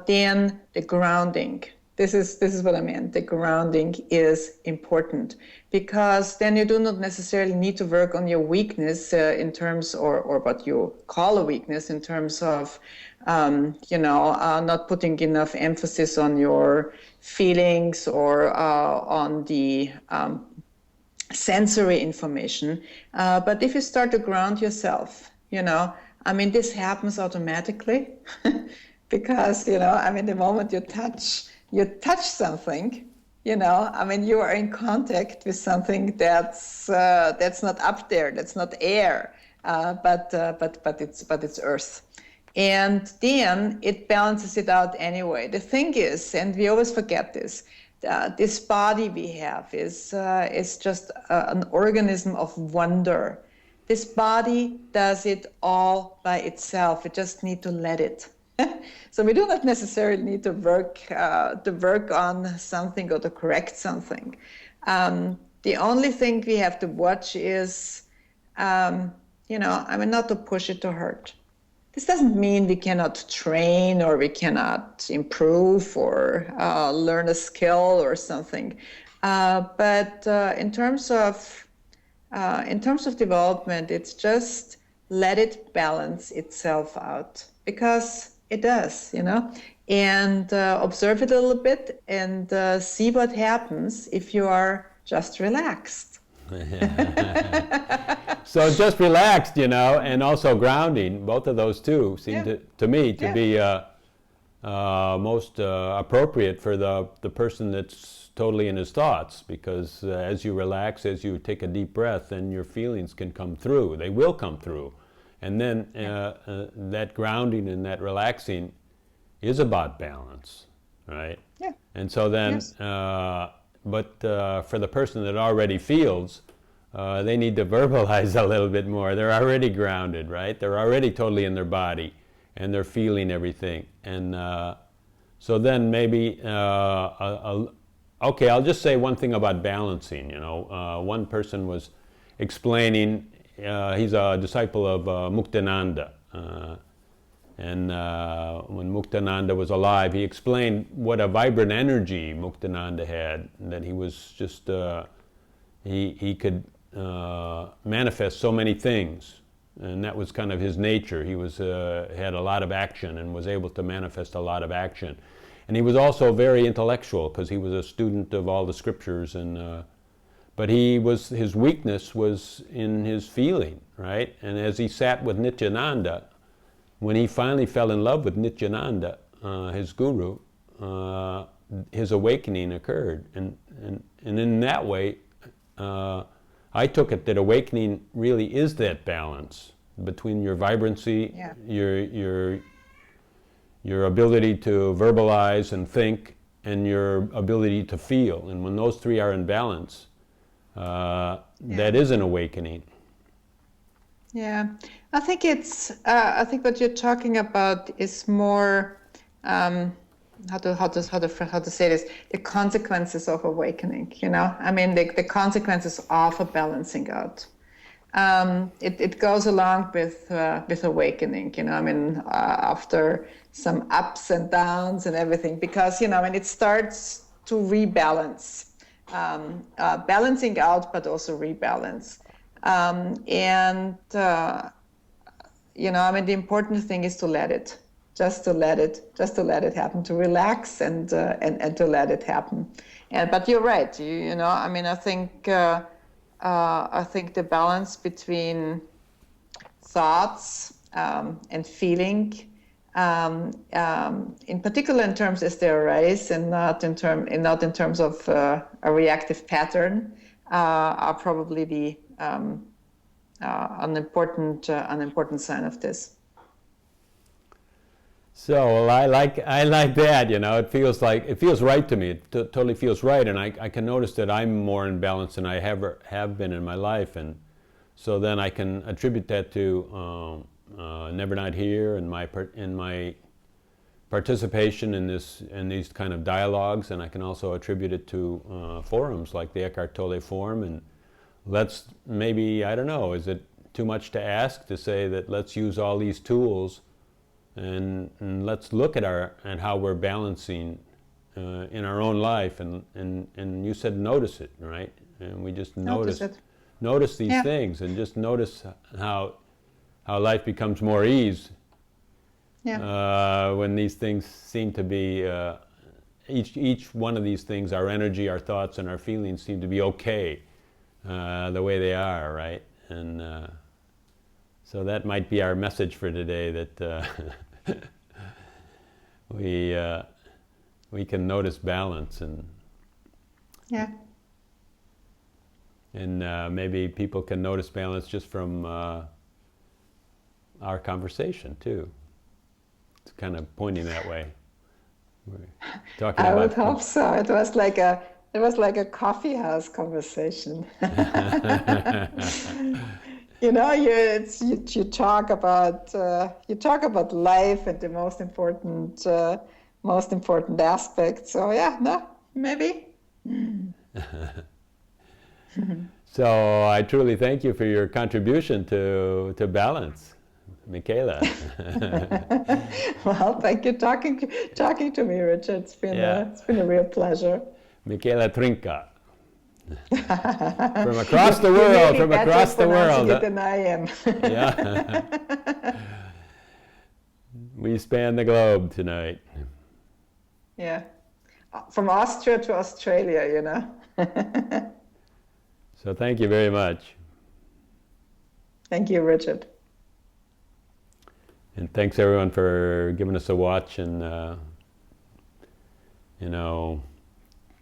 Speaker 3: then the grounding, this is what I meant, the grounding is important. Because then you do not necessarily need to work on your weakness in terms, or what you call a weakness in terms of, not putting enough emphasis on your feelings or on the sensory information. But if you start to ground yourself, you know, I mean, this happens automatically because, you know, I mean, the moment you touch something, you know, I mean, you are in contact with something that's not up there, that's not air, but it's earth, and then it balances it out anyway. The thing is, and we always forget this, this body we have is just an organism of wonder. This body does it all by itself. We just need to let it. So we do not necessarily need to work on something or to correct something. The only thing we have to watch is, not to push it to hurt. This doesn't mean we cannot train or we cannot improve or learn a skill or something. But in terms of development, it's just let it balance itself out, because it does, you know, and observe it a little bit and see what happens if you are just relaxed.
Speaker 1: So just relaxed, you know, and also grounding, both of those two seem to me to be most appropriate for the person that's totally in his thoughts, because as you relax, as you take a deep breath, then your feelings can come through. They will come through. And then that grounding and that relaxing is about balance, right? Yeah. And so then, yes. For the person that already feels, they need to verbalize a little bit more. They're already grounded, right? They're already totally in their body, and they're feeling everything. And so then maybe, okay, I'll just say one thing about balancing. You know, one person was explaining. He's a disciple of Muktananda, and when Muktananda was alive, he explained what a vibrant energy Muktananda had, that he was just, he could manifest so many things, and that was kind of his nature. He was had a lot of action and was able to manifest a lot of action. And he was also very intellectual, because he was a student of all the scriptures, and but his weakness was in his feeling, right? And as he sat with Nityananda, when he finally fell in love with Nityananda, his guru, his awakening occurred. And in that way, I took it that awakening really is that balance between your vibrancy, your ability to verbalize and think, and your ability to feel. And when those three are in balance, that is an awakening.
Speaker 3: Yeah, I think I think what you're talking about is more how to say this, the consequences of awakening. You know, I mean the consequences of a balancing out. it goes along with awakening, you know, I mean, after some ups and downs and everything, because, you know, when it starts to rebalance, balancing out, but also rebalance. You know, I mean, the important thing is to let it, just to let it happen, to relax and to let it happen. But you're right, you know, I mean, I think the balance between thoughts and feeling, in particular in terms as they arise, and not in terms of a reactive pattern, are probably the an important sign of this.
Speaker 1: So, well, I like that. You know, it feels right to me. It totally feels right, and I can notice that I'm more in balance than I have been in my life, and so then I can attribute that to Never Not Here and my participation in these kind of dialogues, and I can also attribute it to forums like the Eckhart Tolle Forum. And maybe, I don't know, is it too much to ask to say that let's use all these tools and let's look at how we're balancing in our own life, and you said notice it, right? And we just notice these things, and just notice how life becomes more ease when these things seem to be each one of these things, our energy, our thoughts, and our feelings seem to be okay the way they are, right? And so that might be our message for today, that we can notice balance, and maybe people can notice balance just from our conversation too. It's kind of pointing that way. We're talking
Speaker 3: I would hope so. It was like a coffee house conversation. You know, you talk about life and the most important aspects. So maybe.
Speaker 1: So I truly thank you for your contribution to balance, Michaela.
Speaker 3: Well, thank you talking to me, Richard. It's been a real pleasure.
Speaker 1: Michaela Trnka. From across the world, from across the world.
Speaker 3: Than I am.
Speaker 1: Yeah. We span the globe tonight.
Speaker 3: Yeah. From Austria to Australia, you know.
Speaker 1: So thank you very much.
Speaker 3: Thank you, Richard.
Speaker 1: And thanks everyone for giving us a watch, and you know,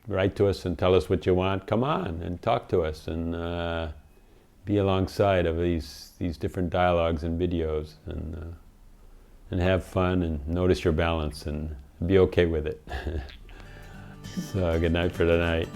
Speaker 1: write to us and tell us what you want. Come on and talk to us, and be alongside of these different dialogues and videos, and have fun and notice your balance and be okay with it. So good night for tonight.